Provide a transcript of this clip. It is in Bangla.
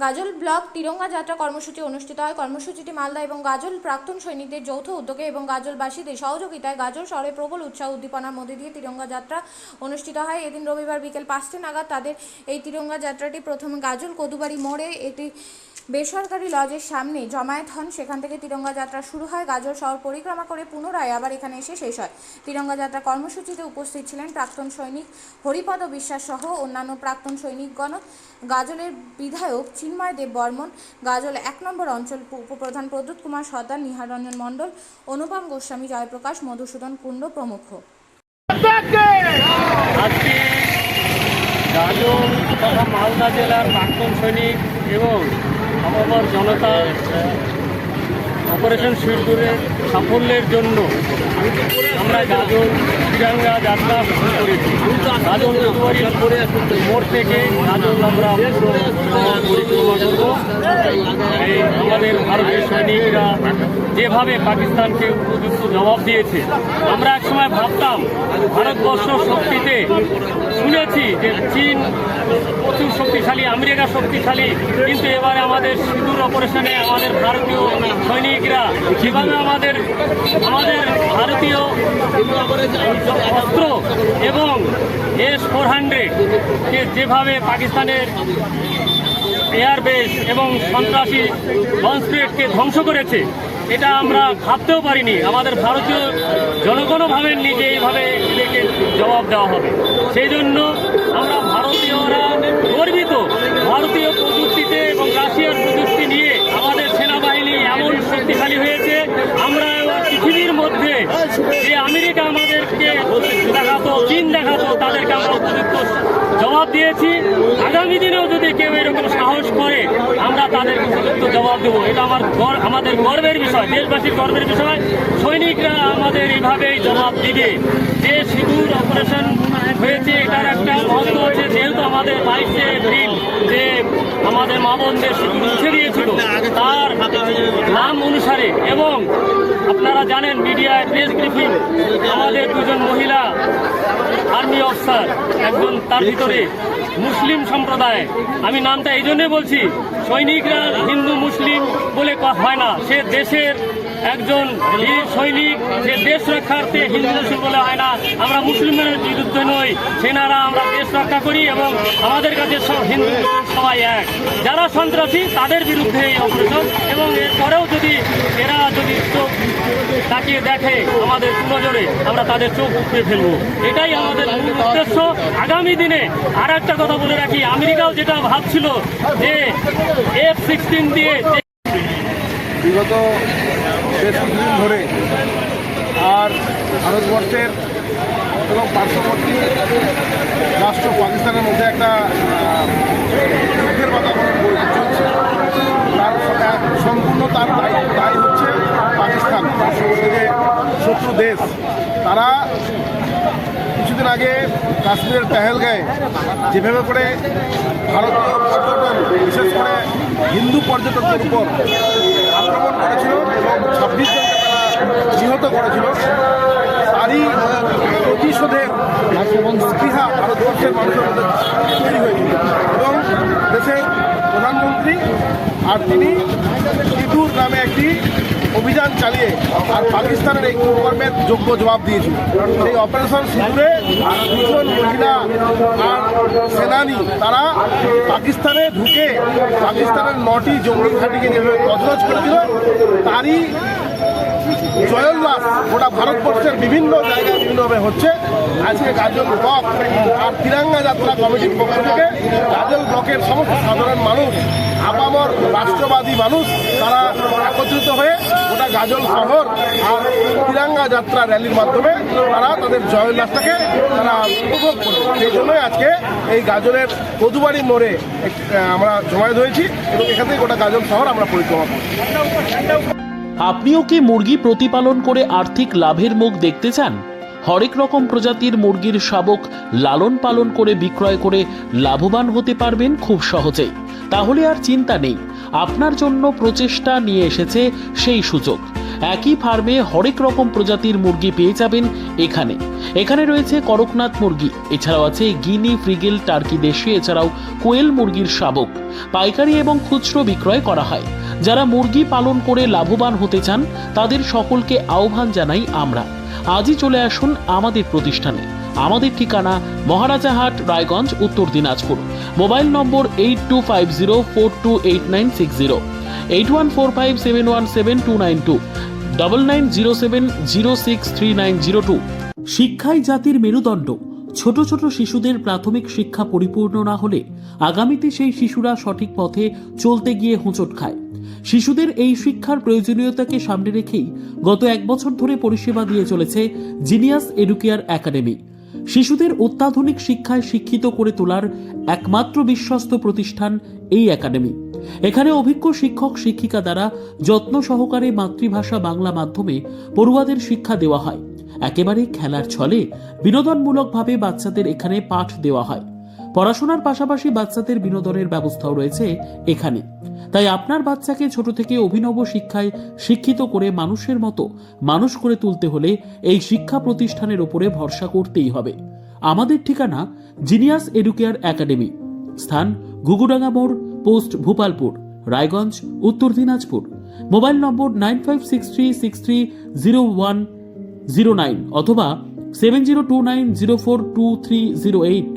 গাজল ব্লক তিরঙ্গা যাত্রা কর্মসূচি অনুষ্ঠিত হয়। কর্মসূচিটি মালদা এবং গাজল প্রাক্তন সৈনিকদের যৌথ উদ্যোগে এবং গাজলবাসীদের সহযোগিতায় গাজল শহরে প্রবল উৎসাহ উদ্দীপনার মধ্যে দিয়ে তিরঙ্গা যাত্রা অনুষ্ঠিত হয়। এদিন রবিবার বিকেল 5টে নাগাদ তাদের এই তিরঙ্গা যাত্রাটি প্রথমে গাজল কদুবাড়ি মোড়ে এটি বেসরকারি লজের সামনে জমায়েত হন। সেখান থেকে তিরঙ্গা যাত্রা শুরু হয়। গাজল শহর পরিক্রমা করে পুনরায় আবার এখানে এসে শেষ হয়। তিরঙ্গা যাত্রা কর্মসূচিতে উপস্থিত ছিলেন প্রাক্তন সৈনিক হরিপদ বিশ্বাস সহ অন্যান্য প্রাক্তন সৈনিকগণ। গাজলের বিধায়ক চিন্ময় দেব বর্মন, গাজল 1 নম্বর অঞ্চল উপপ্রধান প্রদ্যুৎ কুমার সর্দার, নিহার রঞ্জন মণ্ডল, অনুপম গোস্বামী, জয়প্রকাশ, মধুসূদন কুণ্ড প্রমুখ। গাজল তথা মালদা জেলার প্রাক্তন সৈনিক এবং আপামর জনতা অপারেশন সিঁদুরের সাফল্যের জন্য আমরা গাজল তিরঙ্গা যাত্রা শুরু করেছি। গাজল মোড় থেকে গাজল আমরা পরিক্রমা করব। এই আমাদের ভারতীয় সৈনিকরা যেভাবে পাকিস্তানকে উপযুক্ত জবাব দিয়েছে, আমরা একসময় ভাবতাম ভারতবর্ষ শক্তিতে শুনেছি যে চীন প্রচুর শক্তিশালী, আমেরিকা শক্তিশালী, কিন্তু এবারে আমাদের সিঁদুর অপারেশনে আমাদের ভারতীয় সৈনিকরা যেভাবে আমাদের ভারতীয় অস্ত্র এবং S-400 কে যেভাবে পাকিস্তানের এয়ারবেস এবং সন্ত্রাসী লঞ্চপ্যাডকে ধ্বংস করেছে, এটা আমরা ভাবতেও পারিনি আমাদের ভারতীয় জনগণও ভাবেননি যে এইভাবে এদেরকে জবাব দেওয়া হবে। সেই জন্য আমরা ভারতীয়রা গর্বিত। ভারতীয় প্রযুক্তিতে এবং রাশিয়ার প্রযুক্তি নিয়ে আমাদের সেনাবাহিনী এমন শক্তিশালী হয়েছে, আমরা পৃথিবীর মধ্যে যে আমেরিকা আমাদেরকে দেখাতো, চীন দেখাতো, তাদেরকে আমরা উপযুক্ত জবাব দিয়েছি। আগামী দিনেও যদি কেউ এরকম সাহস করে, আমরা তাদেরকে উপযুক্ত জবাব দেবো। এটা আমাদের গর্বের বিষয়, দেশবাসীর গর্বের বিষয়। সৈনিকরা আমাদের এইভাবেই জবাব দিবে। যে সিঁদুর অপারেশন হয়েছে এটার একটা মহত্ব আছে, যেহেতু আমাদের 22শে এপ্রিল যে আমাদের মা বোনদের সিঁদুর মুছে দিয়েছিল তার নাম অনুসারে, এবং আপনারা জানেন মিডিয়ায় প্রেস ব্রিফিং আমাদের দুজন মহিলা আর্মি অফিসার, একজন তার ভিতরে মুসলিম সম্প্রদায়। আমি নামটা এই জন্যই বলছি, সৈনিকরা হিন্দু মুসলিম বলে হয় না, সে দেশের একজন বীর সৈনিক, যে দেশ রক্ষার্থে হিন্দু মুসলিম বলে হয় না। আমরা মুসলিমের বিরুদ্ধে নই, সেনারা আমরা দেশ রক্ষা করি এবং আমাদের কাছে সব হিন্দু সবাই এক। যারা সন্ত্রাসী তাদের বিরুদ্ধে এই অপারেশন, এবং এরপরেও যদি এরা যদি চোখ তাকিয়ে দেখে আমাদের নজরে, আমরা তাদের চোখ উপড়ে ফেলবো। এটাই আমাদের মূল উদ্দেশ্য। আগামী দিনে আর একটা কথা বলে রাখি, আমেরিকাও যেটা ভাবছিল যে F-16 দিয়ে বিগত বেশ কিছুদিন ধরে আর ভারতবর্ষের এবং পার্শ্ববর্তী রাষ্ট্র পাকিস্তানের মধ্যে একটা যুদ্ধের বাতাবরণ চলছে। তার সম্পূর্ণ তার দায়ী হচ্ছে পাকিস্তান, পার্শ্ববর্তী যে শত্রু দেশ। তারা কিছুদিন আগে কাশ্মীরের পেহেলগাঁয়ে যেভাবে করে ভারতীয় পর্যটন, বিশেষ করে হিন্দু পর্যটকদের উপর আক্রমণ করেছিল এবং 26 জনকে তারা নিহত করেছিল, তারই প্রতিশোধের স্পৃহা ভারতবর্ষের মানুষের মধ্যে তৈরি হয়েছিল এবং দেশের প্রধানমন্ত্রী আর তিনি সিঁদুর নামে একটি অভিযান চালিয়ে আর পাকিস্তানের এই কর্মের যোগ্য জবাব দিয়েছিল। সেই অপারেশন সিঁদুরে 2 জন মহিলা আর সেনানী তারা পাকিস্তানে ঢুকে পাকিস্তানের 9টি জঙ্গি ঘাঁটিকে যেভাবে তছনছ করেছিল, তারই জয়োল্লাস গোটা ভারতবর্ষের বিভিন্ন জায়গায় বিভিন্নভাবে হচ্ছে। আজকে গাজল ব্লক আর তিরঙ্গা যাত্রা কমিটির পক্ষ থেকে গাজল ব্লকের সমস্ত সাধারণ মানুষ, আপামর রাষ্ট্রবাদী মানুষ, তারা একত্রিত হয়ে গোটা গাজল শহর আর তিরঙ্গা যাত্রা র্যালির মাধ্যমে তারা তাদের জয়োল্লাসটাকে তারা উপভোগ করবে। সেই জন্যই আজকে এই গাজলের কদুবাড়ি মোড়ে আমরা জমায়েত হয়েছি এবং এখান থেকে গোটা গাজল শহর আমরা পরিক্রমা করব। আপনিও কি মুরগি প্রতিপালন করে আর্থিক লাভের মুখ দেখতে চান? হরেক রকম প্রজাতির মুরগির শাবক লালন পালন করে বিক্রয় করে লাভবান হতে পারবেন খুব সহজেই। তাহলে আর চিন্তা নেই, আপনার জন্য প্রচেষ্টা নিয়ে এসেছে সেই সুযোগ। একই ফার্মে হরেক রকম প্রজাতির মুরগি পেয়ে যাবেন এখানে। এখানে রয়েছে করকনাথ মুরগি, এছাড়াও আছে গিনি, ফ্রিগেল, টার্কি দেশি, এছাড়াও কোয়েল মুরগির শাবক। পাইকারি এবং খুচরো বিক্রয় করা হয়। যারা মুরগি পালন করে লাভবান হতে চান তাদের সকলকে আহ্বান জানাই আমরা। আজই চলে আসুন আমাদের প্রতিষ্ঠানে। আমাদের ঠিকানা মহারাজাহাট, রায়গঞ্জ, উত্তর দিনাজপুর। মোবাইল নম্বর 8250428960, 8145717292, 9907063902। শিক্ষাই জাতির মেরুদণ্ড। ছোট ছোট শিশুদের প্রাথমিক শিক্ষা পরিপূর্ণ না হলে আগামীতে সেই শিশুরা সঠিক পথে চলতে গিয়ে হোঁচট খায়। শিশুদের এই শিক্ষার প্রয়োজনীয়তাকে সামনে রেখেই গত 1 বছর ধরে পরিষেবা দিয়ে চলেছে জিনিয়াস এডুকেয়ার একাডেমি। শিশুদের অত্যাধুনিক শিক্ষায় শিক্ষিত করে তোলার একমাত্র বিশ্বস্ত প্রতিষ্ঠান এই একাডেমি। এখানে অভিজ্ঞ শিক্ষক শিক্ষিকা দ্বারা যত্ন সহকারে মাতৃভাষা বাংলা মাধ্যমে পড়ুয়াদের শিক্ষা দেওয়া হয়। একেবারে খেলার ছলে বিনোদনমূলকভাবে বাচ্চাদের এখানে পাঠ দেওয়া হয়। পড়াশোনার পাশাপাশি বাচ্চাদের বিনোদনের ব্যবস্থাও রয়েছে এখানে। তাই আপনার বাচ্চাকে ছোট থেকে অভিনব শিক্ষায় শিক্ষিত করে মানুষের মতো মানুষ করে তুলতে হলে এই শিক্ষা প্রতিষ্ঠানের উপরে ভরসা করতেই হবে। আমাদের ঠিকানা জিনিয়াস এডুকেয়ার একাডেমি, স্থান ঘুঘুডাঙ্গা মোড়, পোস্ট ভূপালপুর, রায়গঞ্জ, উত্তর দিনাজপুর। মোবাইল নম্বর 9563630109 অথবা 7029042308।